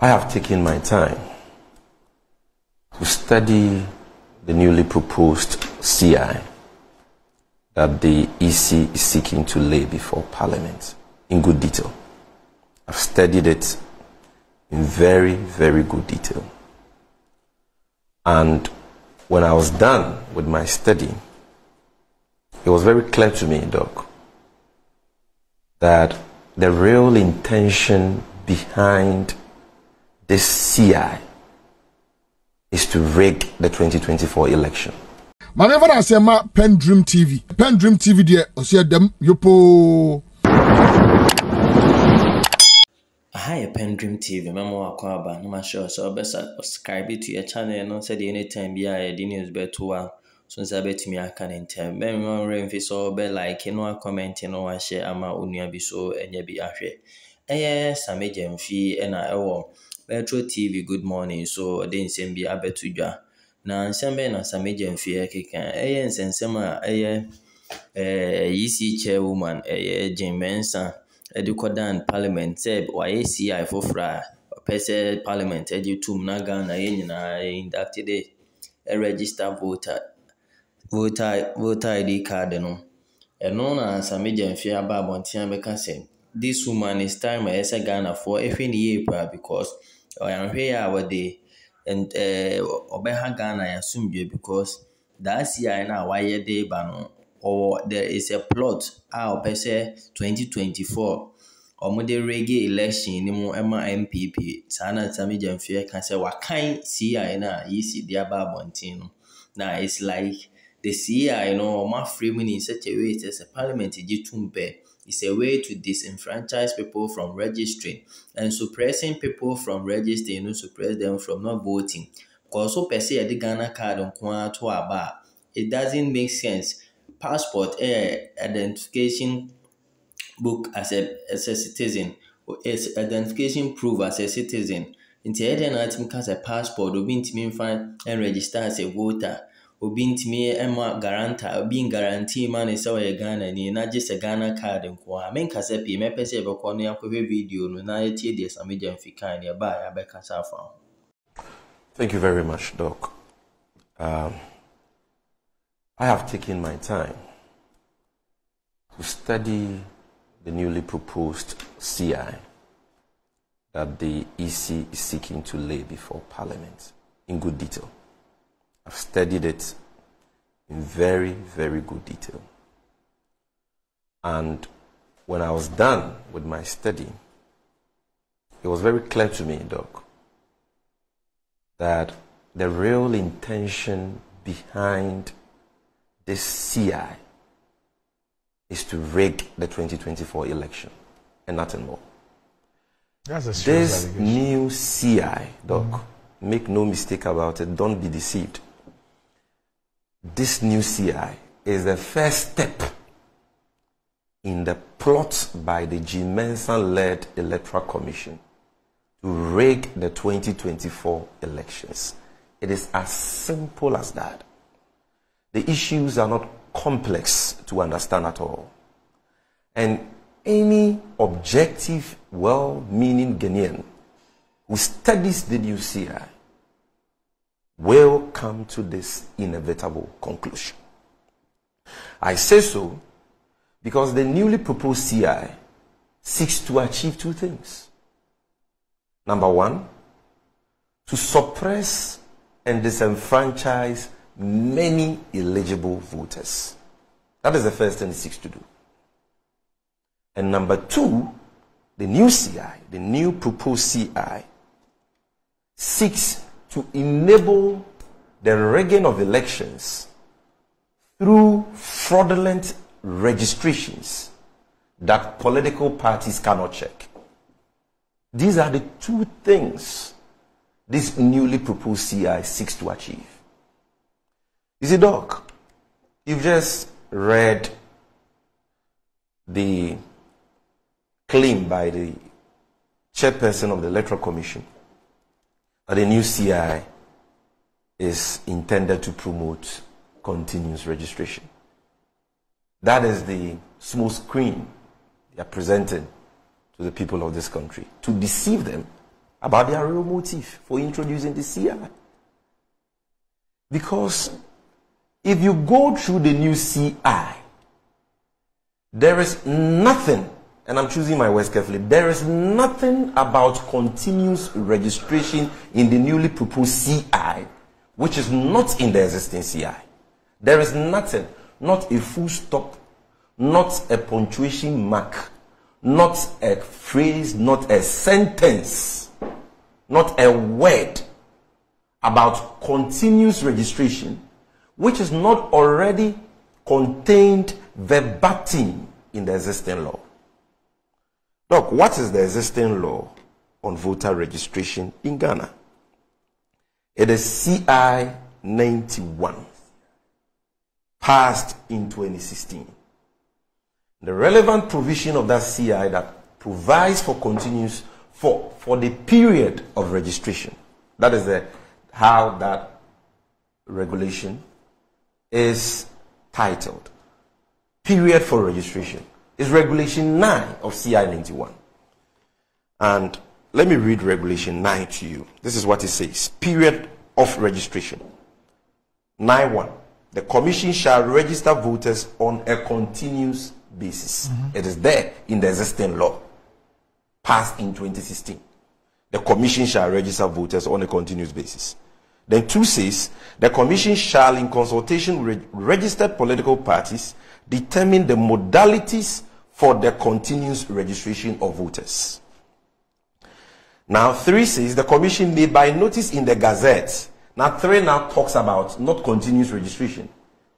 I have taken my time to study the newly proposed CI that the EC is seeking to lay before Parliament in good detail. I've studied it in very, very good detail. And when I was done with my study, it was very clear to me, Doc, that the real intention behind this CI is to rig the 2024 election. Whenever I say my Pen Dream TV there, I see them yopo. Hi, Pen Dream TV. Memo akwaba. No sure so best subscribe to your channel. No said anytime be I the news better. So say to me I can tell. Memo remfi so be like no comment no share ama onua bi so enye bi ahwe. Same Jemfi na ewo Metro TV good morning so den nsem bi abetudwa. Na nsem be na Same Jemfi ekeka. Nsensem a EC chairwoman Jim Mensah Edukodan Parliament said why CI for fra pese Parliament edutum na Ghana nyina inducted a register voter ID card no. No na Same Jemfi aba abontia beka say this woman is time esa Ghana for FNE because I am here with the and obeha Ghana assume because that CI na why dey bano or there is a plot our pese 2024 or the reggae election ni mo ema MPP sana Same Jemfi can say wakan CI na EC dia ba bontin na it's like the CI ma framing in such a way as a parliament is a way to disenfranchise people from registering and suppressing people from registering, suppress them from not voting. Because so per se the Ghana card on to aba, it doesn't make sense. Passport identification book as a citizen, or identification proof as a citizen. Into any item as a passport, or being to find and register as a voter. Obi ntimi ema guarantor being guarantee man is say Ghana ni na just a Ghana card nko a men kasa pi me pese be ko no yakwe video no na etie de Same Jemfi kan ya ba ya be kasa fa. Thank you very much, Doc. I have taken my time to study the newly proposed CI that the EC is seeking to lay before Parliament in good detail. I've studied it in very, very good detail. And when I was done with my study, it was very clear to me, Doc, that the real intention behind this CI is to rig the 2024 election and nothing more. That's a this new CI, Doc, make no mistake about it, don't be deceived. This new CI is the first step in the plot by the Jim Mensah-led Electoral Commission to rig the 2024 elections. It is as simple as that. The issues are not complex to understand at all. And any objective, well-meaning Ghanaian who studies the new CI will come to this inevitable conclusion. I say so because the newly proposed CI seeks to achieve two things. Number one, to suppress and disenfranchise many eligible voters. That is the first thing it seeks to do. And number two, the new CI, the new proposed CI, seeks to enable the rigging of elections through fraudulent registrations that political parties cannot check. These are the two things this newly proposed CI seeks to achieve. You see, Doc, you've just read the claim by the chairperson of the Electoral Commission that the new CI is intended to promote continuous registration. That is the small screen they are presenting to the people of this country to deceive them about their real motive for introducing the CI. Because if you go through the new CI, there is nothing, and I'm choosing my words carefully, there is nothing about continuous registration in the newly proposed CI which is not in the existing CI. There is nothing, not a full stop, not a punctuation mark, not a phrase, not a sentence, not a word about continuous registration which is not already contained verbatim in the existing law. Doc, what is the existing law on voter registration in Ghana? It is CI 91, passed in 2016. The relevant provision of that CI that provides for continuous for the period of registration. That is how that regulation is titled. Period for registration is Regulation 9 of CI 91. And let me read Regulation 9 to you. This is what it says. Period of registration. 9.1. The Commission shall register voters on a continuous basis. It is there in the existing law, passed in 2016. The Commission shall register voters on a continuous basis. Then 2 says, the Commission shall, in consultation with registered political parties, determine the modalities for the continuous registration of voters. Now 3 says, the Commission may by notice in the Gazette. Now 3 now talks about not continuous registration.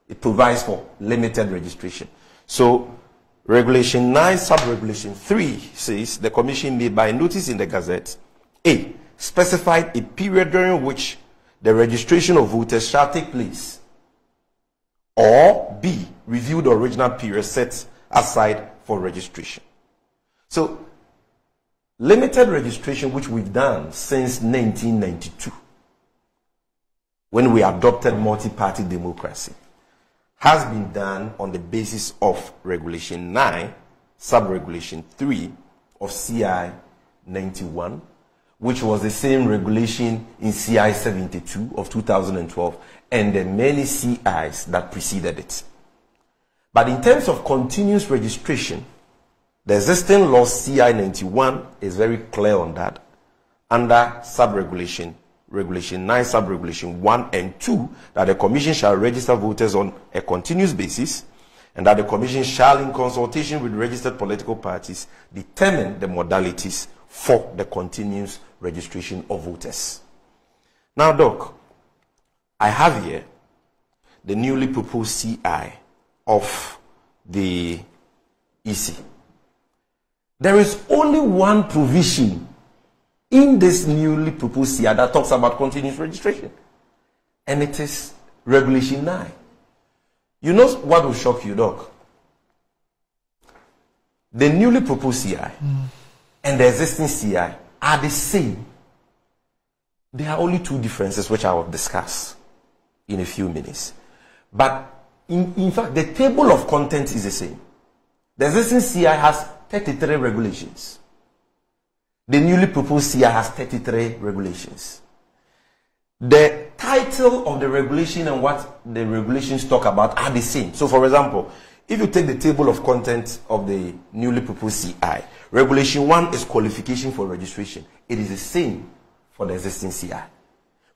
It provides for limited registration. So Regulation 9, Sub-Regulation 3 says, the Commission may by notice in the Gazette, A, specify a period during which the registration of voters shall take place, or B, review the original period set aside for registration. So, limited registration, which we've done since 1992, when we adopted multi-party democracy, has been done on the basis of Regulation 9, Sub-Regulation 3 of CI 91, which was the same regulation in CI 72 of 2012 and the many CIs that preceded it. But in terms of continuous registration, the existing law CI 91 is very clear on that. Under sub-regulation, Regulation 9, Sub-Regulation 1 and 2, that the Commission shall register voters on a continuous basis, and that the Commission shall, in consultation with registered political parties, determine the modalities for the continuous registration of voters. Now, Doc, I have here the newly proposed CI of the EC. There is only one provision in this newly proposed CI that talks about continuous registration, and it is Regulation 9. You know what will shock you, Doc? The newly proposed CI and the existing CI are the same. There are only 2 differences which I will discuss in a few minutes. But in fact, the table of contents is the same. The existing CI has 33 regulations. The newly proposed CI has 33 regulations. The title of the regulation and what the regulations talk about are the same. So, for example, if you take the table of contents of the newly proposed CI, Regulation 1 is qualification for registration. It is the same for the existing CI.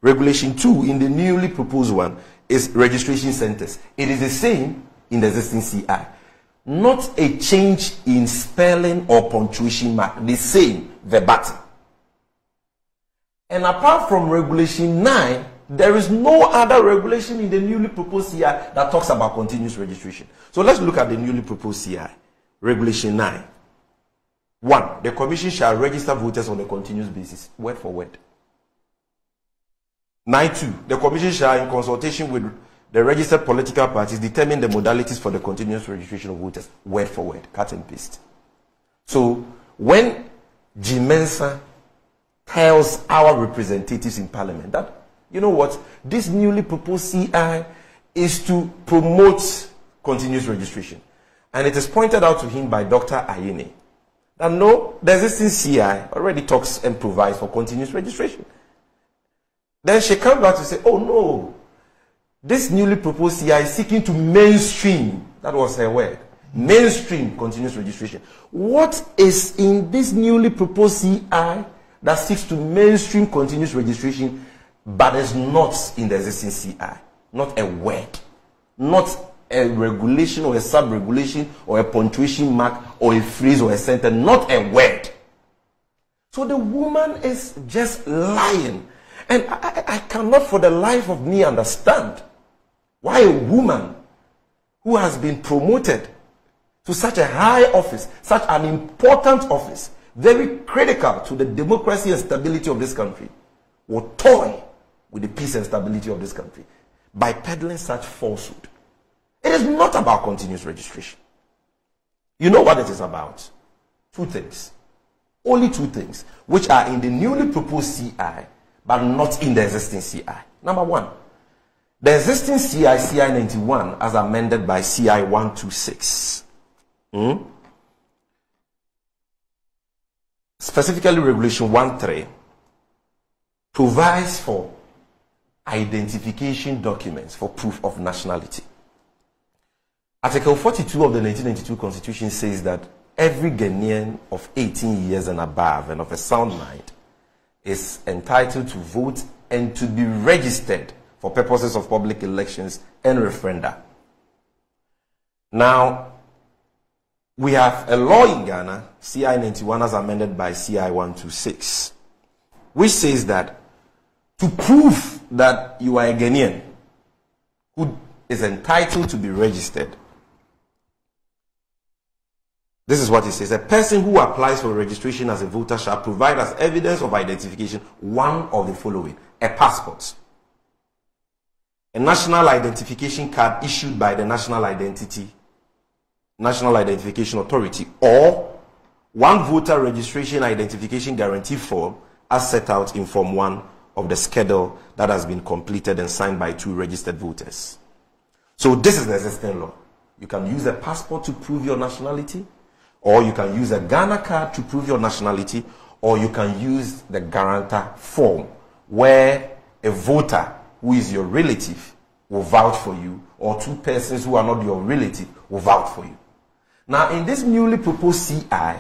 Regulation 2 in the newly proposed one is registration centers. It is the same in the existing CI. Not a change in spelling or punctuation mark. The same verbatim. And apart from Regulation 9, there is no other regulation in the newly proposed CI that talks about continuous registration. So let's look at the newly proposed CI. Regulation 9. 1. The Commission shall register voters on a continuous basis. Word for word. 9.2. The Commission shall, in consultation with the registered political parties, determine the modalities for the continuous registration of voters. Word for word. Cut and paste. So, when G. Mensah tells our representatives in Parliament that, you know what, this newly proposed CI is to promote continuous registration. And it is pointed out to him by Dr. Ayine And no, the existing CI already talks and provides for continuous registration. Then she comes back to say, oh no, this newly proposed CI is seeking to mainstream, that was her word, mainstream continuous registration. What is in this newly proposed CI that seeks to mainstream continuous registration but is not in the existing CI? Not a word, not a regulation or a sub-regulation or a punctuation mark or a phrase or a sentence, not a word. So the woman is just lying. And I cannot for the life of me understand why a woman who has been promoted to such a high office, such an important office, very critical to the democracy and stability of this country, will toy with the peace and stability of this country by peddling such falsehood. It is not about continuous registration. You know what it is about? Two things. Only two things, which are in the newly proposed CI, but not in the existing CI. Number one, the existing CI, CI 91, as amended by CI 126. Specifically, Regulation 1.3 provides for identification documents for proof of nationality. Article 42 of the 1992 Constitution says that every Ghanaian of 18 years and above and of a sound mind is entitled to vote and to be registered for purposes of public elections and referenda. Now, we have a law in Ghana, CI 91 as amended by CI 126, which says that to prove that you are a Ghanaian who is entitled to be registered, this is what it says. A person who applies for registration as a voter shall provide as evidence of identification one of the following: a passport, a national identification card issued by the National Identification Authority, or one voter registration identification guarantee form as set out in Form 1 of the schedule that has been completed and signed by 2 registered voters. So this is the existing law. You can use a passport to prove your nationality, or you can use a Ghana card to prove your nationality, or you can use the guarantor form where a voter who is your relative will vouch for you, or 2 persons who are not your relative will vouch for you. Now, in this newly proposed CI,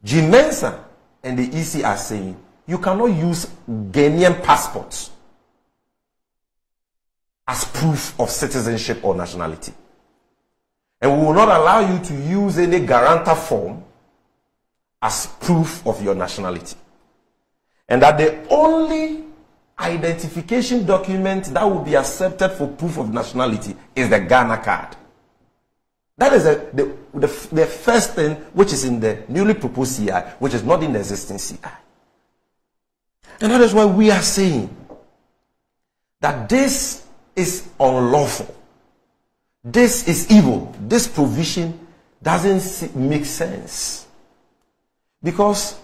GMensa and the EC are saying you cannot use Ghanaian passports as proof of citizenship or nationality. And we will not allow you to use any guarantor form as proof of your nationality. And that the only identification document that will be accepted for proof of nationality is the Ghana card. That is the first thing which is in the newly proposed CI, which is not in the existing CI. And that is why we are saying that this is unlawful. This is evil. This provision doesn't make sense. Because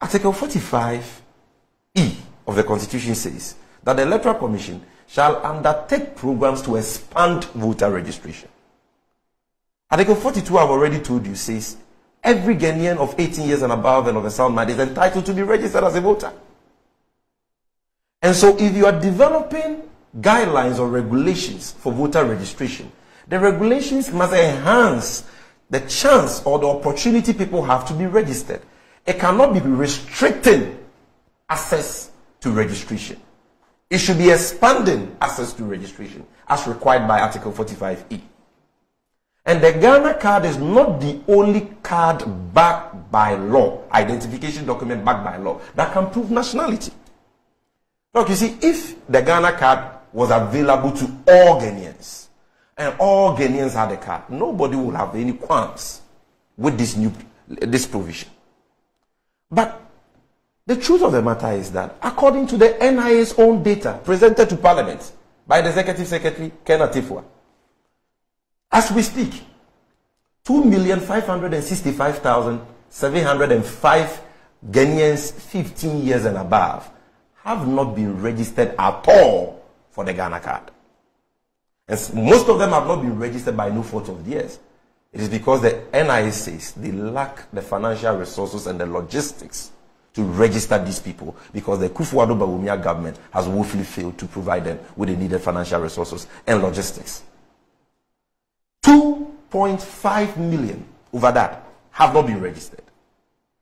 Article 45E of the Constitution says that the Electoral Commission shall undertake programs to expand voter registration. Article 42, I've already told you, says every Ghanaian of 18 years and above and of a sound mind is entitled to be registered as a voter. And so if you are developing guidelines or regulations for voter registration, the regulations must enhance the chance or the opportunity people have to be registered. It cannot be restricting access to registration. It should be expanding access to registration as required by Article 45E. And the Ghana card is not the only card backed by law, identification document backed by law, that can prove nationality. Look, you see, if the Ghana card was available to all Ghanaians, and all Ghanaians had a card, nobody would have any qualms with this provision. But the truth of the matter is that, according to the NIA's own data presented to Parliament by the Executive Secretary, Ken Atifua, as we speak, 2,565,705 Ghanaians 15 years and above have not been registered at all for the Ghana card. And most of them have not been registered by no fault of theirs. It is because the NIA says they lack the financial resources and the logistics to register these people because the Kufuor Bawumia government has woefully failed to provide them with the needed financial resources and logistics. 2.5 million over that have not been registered.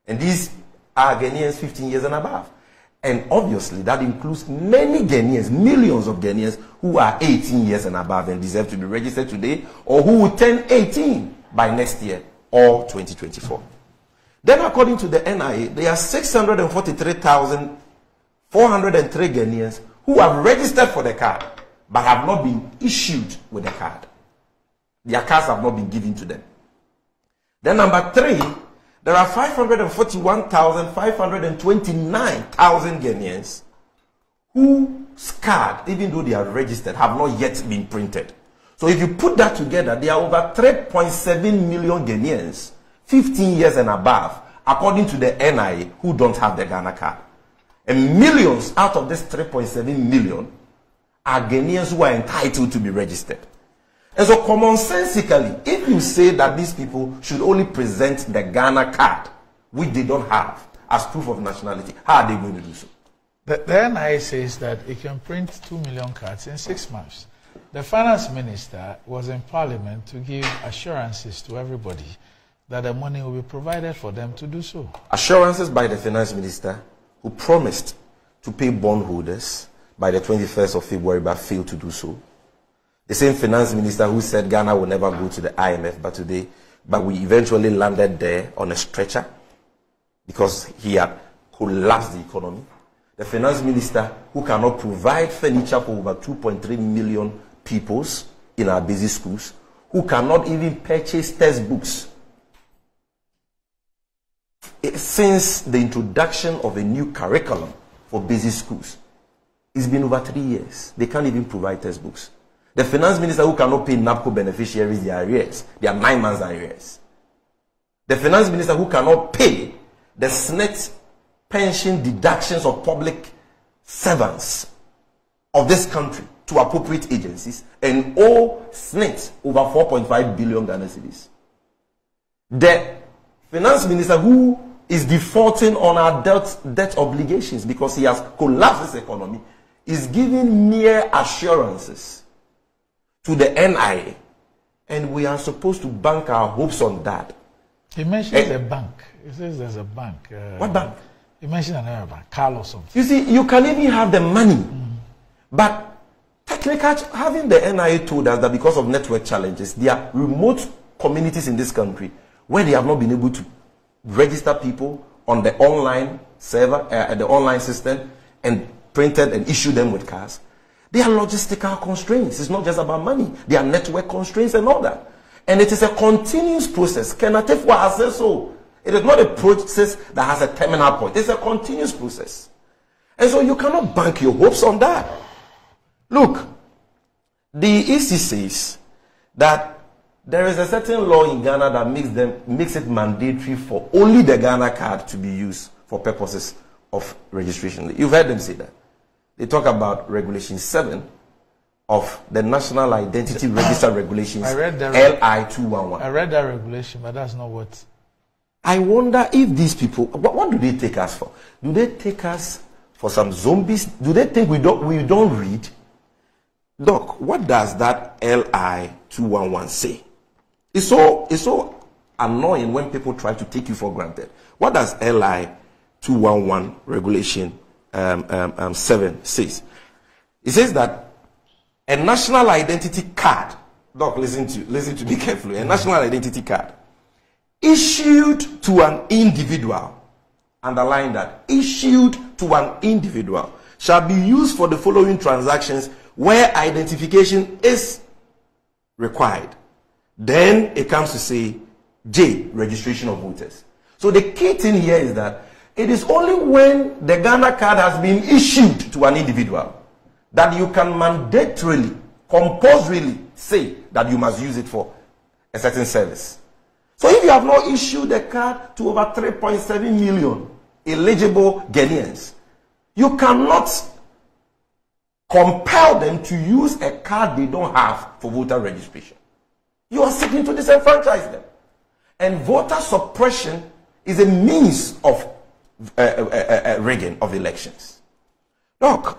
And these are Ghanaians 15 years and above. And obviously that includes many Ghanaians, millions of Ghanaians who are 18 years and above and deserve to be registered today or who will turn 18 by next year or 2024. Then according to the NIA, there are 643,403 Ghanaians who have registered for the card but have not been issued with the card. Their cards have not been given to them. Then number 3, there are 541,529,000 Ghanaians whose card, even though they are registered, have not yet been printed. So if you put that together, there are over 3.7 million Ghanaians, 15 years and above, according to the NIA, who don't have the Ghana card. And millions out of this 3.7 million are Ghanaians who are entitled to be registered. And so commonsensically, if you say that these people should only present the Ghana card, which they don't have, as proof of nationality, how are they going to do so? The NIA says that it can print 2 million cards in 6 months. The finance minister was in parliament to give assurances to everybody that the money will be provided for them to do so. Assurances by the finance minister who promised to pay bondholders by the 21st of February but failed to do so. The same finance minister who said Ghana will never go to the IMF but we eventually landed there on a stretcher because he had collapsed the economy. The finance minister who cannot provide furniture for over 2.3 million pupils in our basic schools, who cannot even purchase textbooks. Since the introduction of a new curriculum for basic schools, it's been over 3 years. They can't even provide textbooks. The finance minister who cannot pay NAPCO beneficiaries their arrears, they are 9 months arrears. The finance minister who cannot pay the SNET pension deductions of public servants of this country to appropriate agencies and owe SNET over 4.5 billion Ghana cedis. The finance minister who is defaulting on our debt obligations because he has collapsed this economy is giving mere assurances to the NIA, and we are supposed to bank our hopes on that. He mentions a bank. He says there's a bank. What bank? He mentioned another bank, Carlos something. You see, you can even have the money, but technically, having the NIA told us that because of network challenges, there are remote communities in this country where they have not been able to register people on the online server, the online system, and printed and issue them with cards. There are logistical constraints. It's not just about money. There are network constraints and all that. And it is a continuous process. Kenatefwa has said so. It is not a process that has a terminal point. It's a continuous process. And so you cannot bank your hopes on that. Look, the EC says that there is a certain law in Ghana that makes it mandatory for only the Ghana card to be used for purposes of registration. You've heard them say that. They talk about Regulation 7 of the National Identity Register Regulations, LI 211. I read that regulation, but that's not what... I wonder if these people, what do they take us for? Do they take us for some zombies? Do they think we don't read? Doc, what does that LI 211 say? It's so annoying when people try to take you for granted. What does LI 211 Regulation 7 says? It says that a national identity card, Doc, listen to me carefully, a national identity card issued to an individual, underline that, issued to an individual, shall be used for the following transactions where identification is required. Then it comes to say J, registration of voters. So the key thing here is that it is only when the Ghana card has been issued to an individual that you can mandatorily, compulsorily say that you must use it for a certain service. So if you have not issued a card to over 3.7 million eligible Ghanaians, you cannot compel them to use a card they don't have for voter registration. You are seeking to disenfranchise them. And voter suppression is a means of rigging of elections. Look,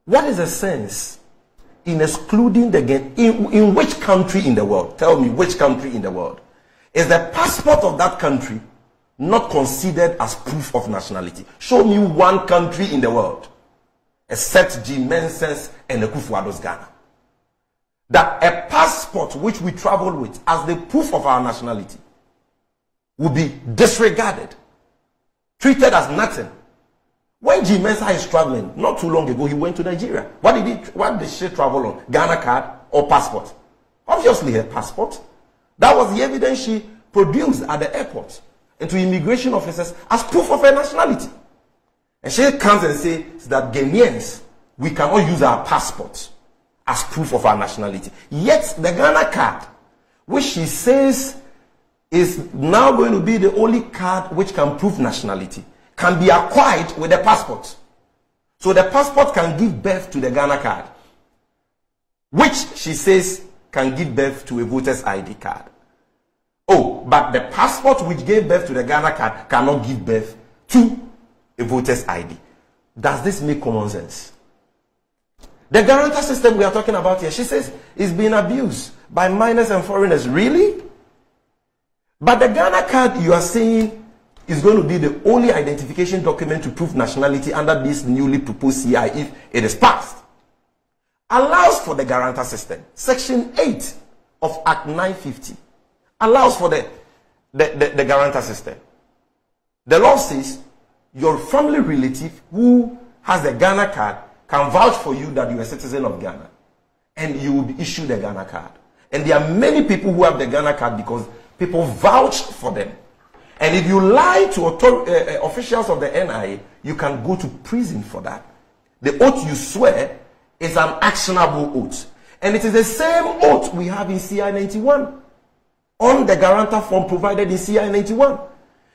what is the sense in excluding the game? In which country in the world? Tell me which country in the world is the passport of that country not considered as proof of nationality? Show me one country in the world, except G. Mensah's and Akufo-Addo's Ghana, that a passport which we travel with as the proof of our nationality will be disregarded, treated as nothing. When G. Mensah is traveling, not too long ago, he went to Nigeria. What did she travel on? Ghana card or passport? Obviously her passport. That was the evidence she produced at the airport and to immigration officers as proof of her nationality. And she comes and says that Ghanaians, we cannot use our passport as proof of our nationality. Yet the Ghana card, which she says is now going to be the only card which can prove nationality, can be acquired with the passport. So the passport can give birth to the Ghana card, which she says can give birth to a voter's ID card. Oh, but the passport which gave birth to the Ghana card cannot give birth to a voter's ID. Does this make common sense? The guarantor system we are talking about here, she says, is being abused by minors and foreigners. Really? But the Ghana card you are saying is going to be the only identification document to prove nationality under this newly proposed CI if it is passed. Allows for the guarantor system. Section 8 of Act 950 allows for the guarantor system. The law says your family relative who has the Ghana card can vouch for you that you are a citizen of Ghana, and you will be issued a Ghana card. And there are many people who have the Ghana card because people vouched for them. And if you lie to officials of the NIA, you can go to prison for that. The oath you swear is an actionable oath. And it is the same oath we have in CI 91 on the guarantor form provided in CI 91.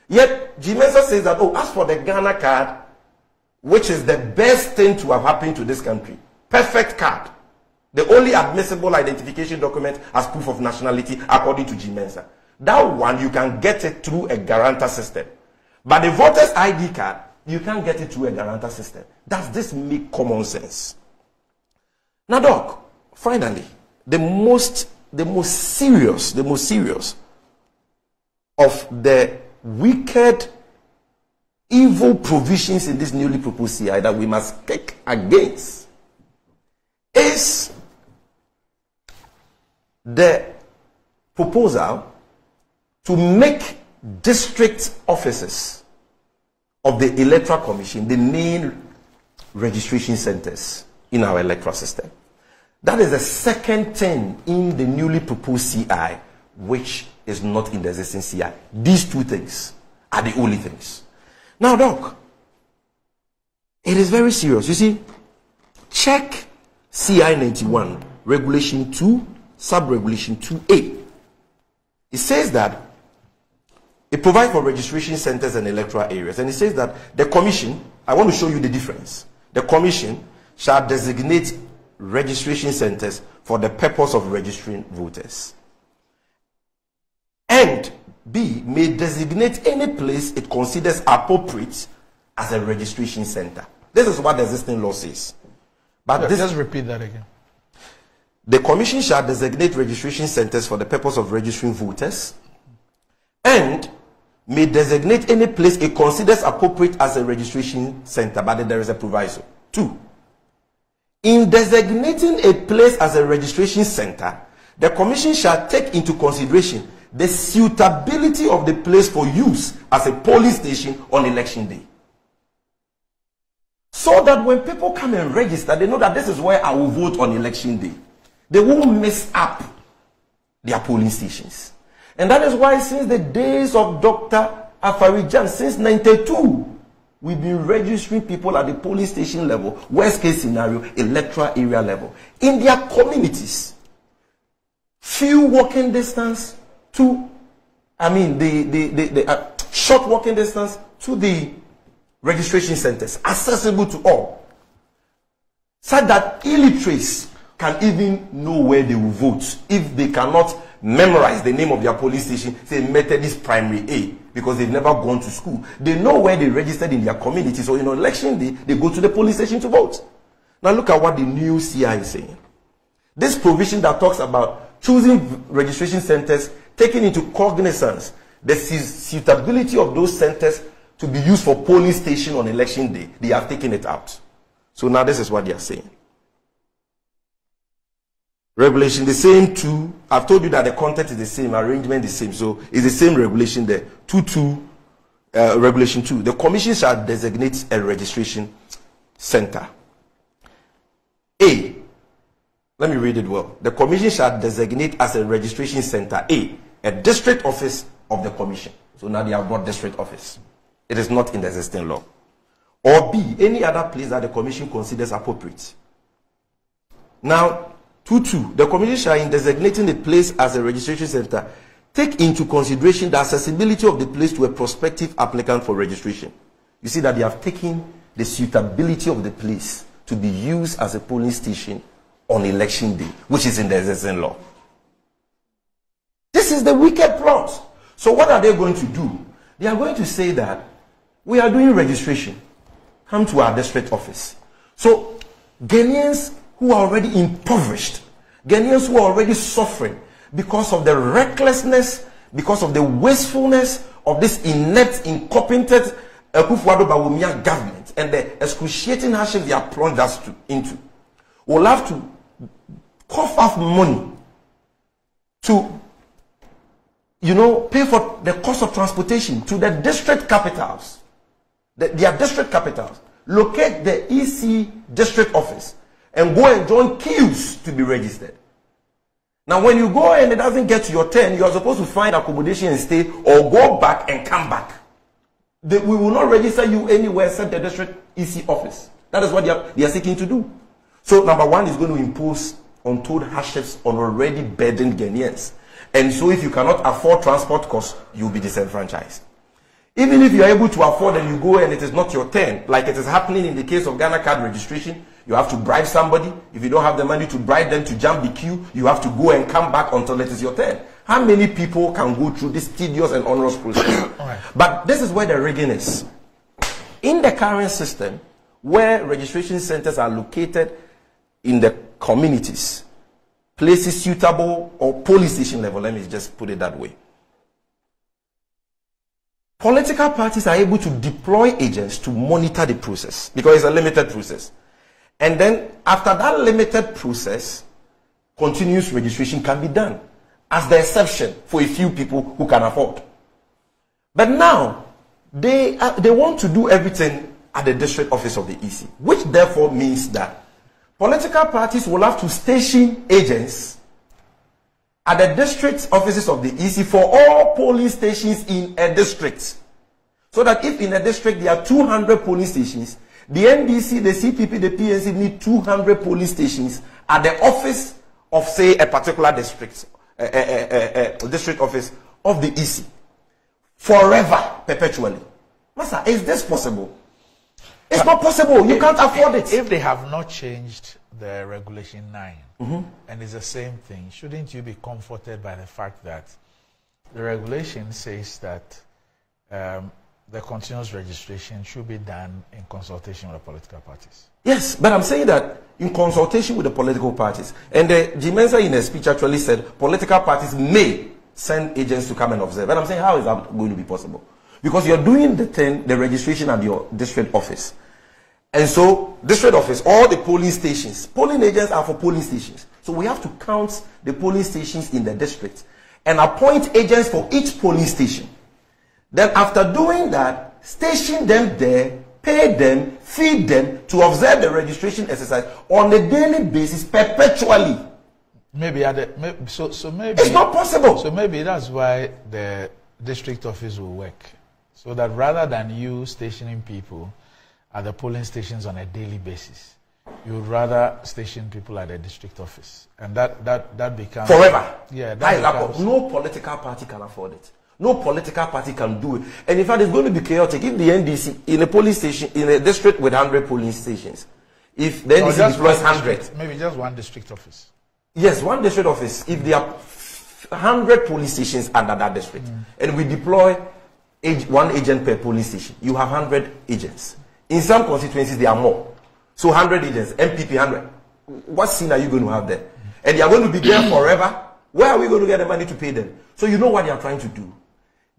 Yet, G. Mensah says that, oh, as for the Ghana card, which is the best thing to have happened to this country, perfect card, the only admissible identification document as proof of nationality according to G. Mensah. That one, you can get it through a guarantor system. But the voter's ID card, you can't get it through a guarantor system. Does this make common sense? Now, Doc, finally, the most serious of the wicked, evil provisions in this newly proposed CI that we must kick against is the proposal to make district offices of the Electoral Commission the main registration centers in our electoral system. That is the second thing in the newly proposed CI which is not in the existing CI. These two things are the only things. Now, Doc, it is very serious. You see, check CI 91, Regulation 2, Sub-Regulation 2A. It says that it provides for registration centers and electoral areas. And it says that the commission, I want to show you the difference. The commission shall designate registration centers for the purpose of registering voters. And B, may designate any place it considers appropriate as a registration center. This is what the existing law says. But just repeat that again. The commission shall designate registration centers for the purpose of registering voters and may designate any place it considers appropriate as a registration center, but there is a proviso. 2. In designating a place as a registration center, the commission shall take into consideration the suitability of the place for use as a polling station on election day. So that when people come and register, they know that this is where I will vote on election day. They won't mess up their polling stations. And that is why since the days of Dr. Afarijan, since 92, we've been registering people at the polling station level, worst case scenario, electoral area level, in their communities. Few walking distance to, short walking distance to the registration centers, accessible to all, so that illiterates can even know where they will vote if they cannot memorize the name of their police station, say Methodist Primary A, because they've never gone to school. They know where they registered in their community, so in election day, they go to the police station to vote. Now look at what the new CI is saying. This provision that talks about choosing registration centers, taking into cognizance the suitability of those centers to be used for polling station on election day, they have taken it out. So now this is what they are saying. Regulation, the same two. I've told you that the content is the same, arrangement is the same. So it's the same regulation there. Regulation 2. The commission shall designate a registration center. A. Let me read it well. The commission shall designate as a registration center a district office of the commission. So now they have brought district office. It is not in the existing law. Or B. Any other place that the commission considers appropriate. Now, 2.2. The commission shall, in designating the place as a registration center, take into consideration the accessibility of the place to a prospective applicant for registration. You see that they have taken the suitability of the place to be used as a polling station on election day, which is in the existing law. This is the wicked plot. So what are they going to do? They are going to say that we are doing registration. Come to our district office. So Ghanaians who are already impoverished, Ghanaians who are already suffering because of the recklessness, because of the wastefulness of this inept, incompetent Akufo-Addo Bawumia government and the excruciating hardship they are plunged us into, will have to cough up money to, pay for the cost of transportation to the district capitals, their district capitals, locate the EC district office, and go and join queues to be registered. Now, when you go and it doesn't get to your turn, you are supposed to find accommodation and stay, or go back and come back. We will not register you anywhere except the district EC office. That is what they are seeking to do. So, number one is going to impose untold hardships on already burdened Ghanaians. And so, if you cannot afford transport costs, you'll be disenfranchised. Even if you are able to afford and you go and it is not your turn, like it is happening in the case of Ghana card registration, you have to bribe somebody. If you don't have the money to bribe them to jump the queue, you have to go and come back until it is your turn. How many people can go through this tedious and onerous process? Right. But this is where the rigging is. In the current system, where registration centers are located in the communities, places suitable, or police station level, let me just put it that way, political parties are able to deploy agents to monitor the process because it's a limited process. And then after that limited process, continuous registration can be done as the exception for a few people who can afford. But now, they want to do everything at the district office of the EC, which therefore means that political parties will have to station agents at the district offices of the EC for all polling stations in a district. So that if in a district there are 200 polling stations, the NDC, the CPP, the PNC need 200 polling stations at the office of, say, a particular district, district office of the EC. Forever, perpetually. Master, is this possible? It's not possible. You can't afford it. If they have not changed the Regulation 9, and it's the same thing, shouldn't you be comforted by the fact that the regulation says that the continuous registration should be done in consultation with the political parties? Yes, but I'm saying that in consultation with the political parties. And Jimensa in a speech actually said political parties may send agents to come and observe. And I'm saying, how is that going to be possible? Because you're doing the registration at your district office. And so, district office, all the polling stations, polling agents are for polling stations. So we have to count the polling stations in the district and appoint agents for each polling station. Then after doing that, station them there, pay them, feed them to observe the registration exercise on a daily basis perpetually. Maybe maybe it's not possible. So maybe that's why the district office will work. So that rather than you stationing people at the polling stations on a daily basis, you would rather station people at the district office. And that becomes forever. Yeah, that no political party can afford it. No political party can do it. And in fact, it's going to be chaotic if the NDC in a polling station, in a district with 100 polling stations, If the NDC just deploys one 100, district, maybe just one district office. yes, one district office. If there are 100 police stations under that district, and we deploy one agent per police station, you have 100 agents. In some constituencies, there are more. So 100 agents, MPP 100. What scene are you going to have there? And they are going to be there forever. Where are we going to get the money to pay them? So you know what they are trying to do.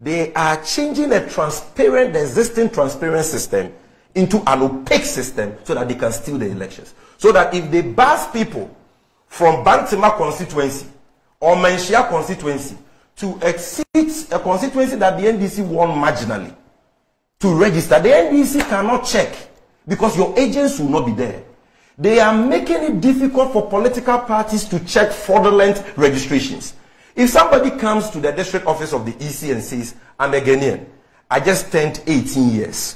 They are changing a transparent, the existing transparent system into an opaque system so that they can steal the elections. So that if they bus people from Bantima constituency or Manshia constituency to exceed a constituency that the NDC won marginally to register, the NDC cannot check because your agents will not be there. They are making it difficult for political parties to check fraudulent registrations. If somebody comes to the district office of the EC and says, I'm a Ghanaian, I just turned 18 years,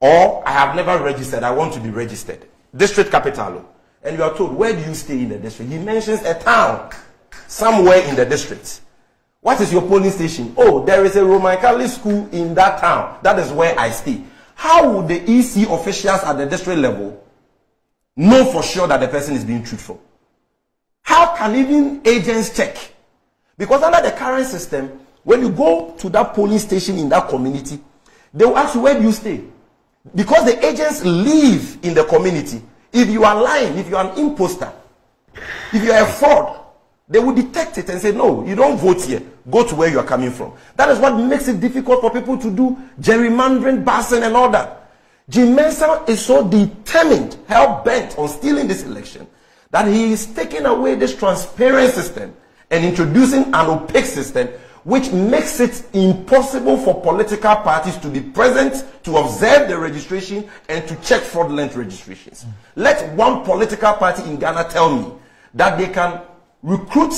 or I have never registered, I want to be registered, district capital, and you are told, where do you stay in the district? He mentions a town somewhere in the district. What is your polling station? Oh, there is a Roman Catholic school in that town. That is where I stay. How would the EC officials at the district level know for sure that the person is being truthful? How can even agents check? Because under the current system, when you go to that polling station in that community, they will ask you, where do you stay? Because the agents live in the community. If you are lying, if you are an imposter, if you are a fraud, they will detect it and say, no, you don't vote here. Go to where you are coming from. That is what makes it difficult for people to do gerrymandering, busing, and all that. Jim Mensah is so determined, hell-bent on stealing this election, that he is taking away this transparent system and introducing an opaque system which makes it impossible for political parties to be present, to observe the registration, and to check fraudulent registrations. Let one political party in Ghana tell me that they can recruit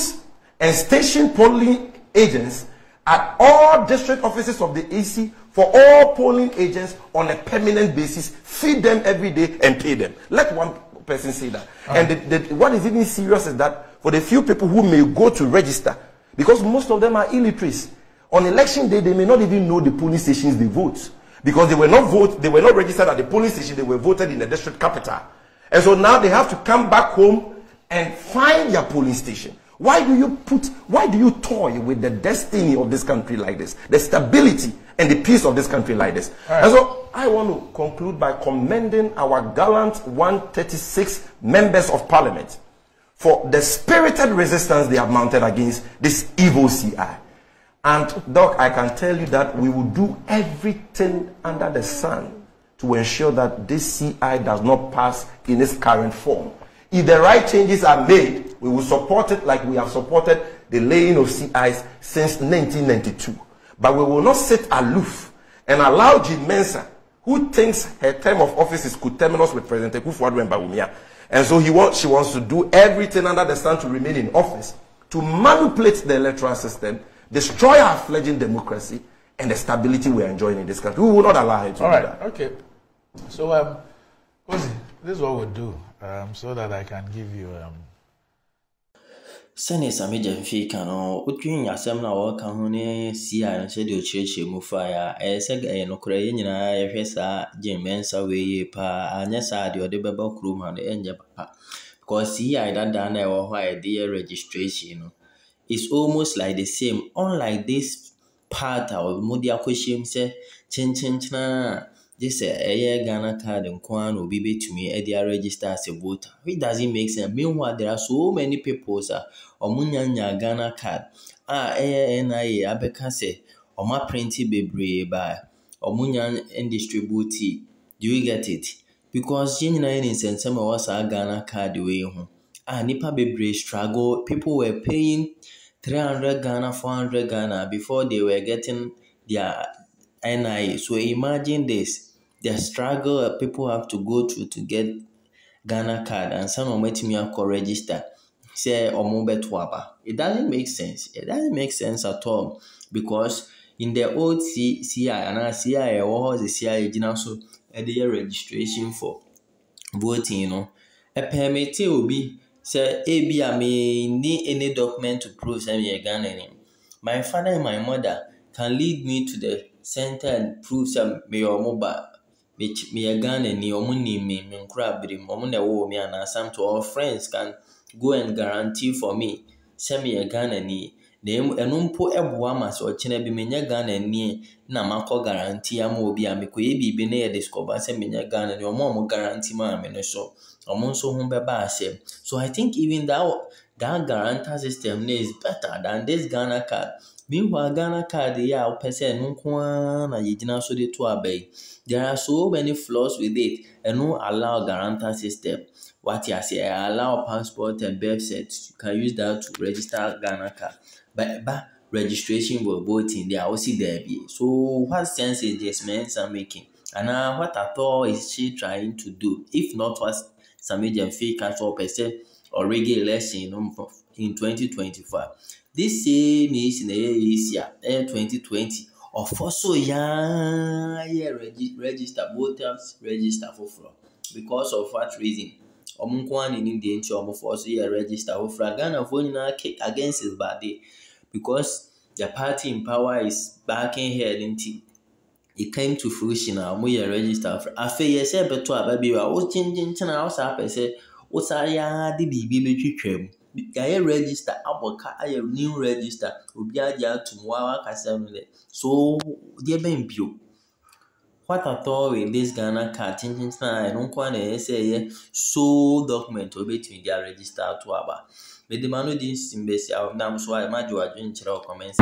and station polling agents at all district offices of the AC for all polling agents on a permanent basis, feed them every day and pay them. Let one person say that. And what is even serious is that for the few people who may go to register, because most of them are illiterates, on election day they may not even know the polling stations they vote, because they were not registered at the polling station, they were voted in the district capital. And so now they have to come back home and find their polling station. Why do you toy with the destiny of this country like this? The stability and the peace of this country like this. Right. And so I want to conclude by commending our gallant 136 members of parliament for the spirited resistance they have mounted against this evil CI. And Doc, I can tell you that we will do everything under the sun to ensure that this CI does not pass in its current form. If the right changes are made, we will support it like we have supported the laying of CIs since 1992. But we will not sit aloof and allow Jim Mensah, who thinks her term of office is coterminous with President Akufo-Addo and Bawumia, and so she wants to do everything under the sun to remain in office, to manipulate the electoral system, destroy our fledgling democracy, and the stability we are enjoying in this country. We will not allow her to do that. Okay. So, Ozzy, this is what we'll do. So that I can give you Sene Sami Jamfi Kano, Utrin Yasemna or Kahune, Sia and Shedio Church Mufaya, Eseg and Ukraina, Efesa, Jim Mensah, way pa, Anyasa, the Odebaba Krum and the Enja Papa. Because Sia that done or why dear registration is almost like the same, unlike this part of Mudia Kushim say, Chin. This a Ghana card and Kwan will be to me at their register as a voter. It doesn't make sense. Meanwhile, there are so many people or Munyanya Ghana card. NIA Abekase or my printy baby by or Munyan and distribute. Do you get it? Because Jenny in some was a Ghana card way home. Nipa baby struggle. People were paying 300 Ghana, 400 Ghana before they were getting their NIA. So imagine this. The struggle people have to go through to get Ghana card, and some of them can register. Say it doesn't make sense. It doesn't make sense at all, because in the old CI and CI or the CI also a registration for voting. A permit will be say I may need any document to prove I'm a Ghanaian. My father and my mother can lead me to the center and prove some mayor mobile. me a Ghana ni omuni me nkura brim omu na wo me and some to our friends can go and guarantee for me send me a Ghana ni eno mpo eboa ma so chena bi menya Ghana ni na makọ guarantee ama obi a mekoye bibi na ye discover say menya Ghana ni omo guarantee ma me no so omo nso ho beba asem. So I think even that guarantor system is better than this Ghana card. Meanwhile, Ghana card, yeah, person no na yijina so de to abeg. There are so many flaws with it, and no allow guarantor system. What you say, allow passport and birth certificate. You can use that to register Ghana card. But registration will both in there. Also there be. So what sense is this man making? And what at all is she trying to do? If not, what some agent fake catch up or reggae election in 2025. This same is in the year 2020 of also register voters register for fraud. Because of what reason? Omunkwan in the entry of also register for fraud. Ghana for kick against his body because the party in power is backing here into it came to fruition now. We register for a fair say beto ababi wa o changing channel sa pese o sa ya di bibi betwetwam. Gaye register aboka aye new register obi aja tumwa akasem le. So there be impio. What at all in this Ghana card changing na I don't kwana say so document obi to their register to aba. But the man who didn't seem best, I'm so I imagine you are doing comments.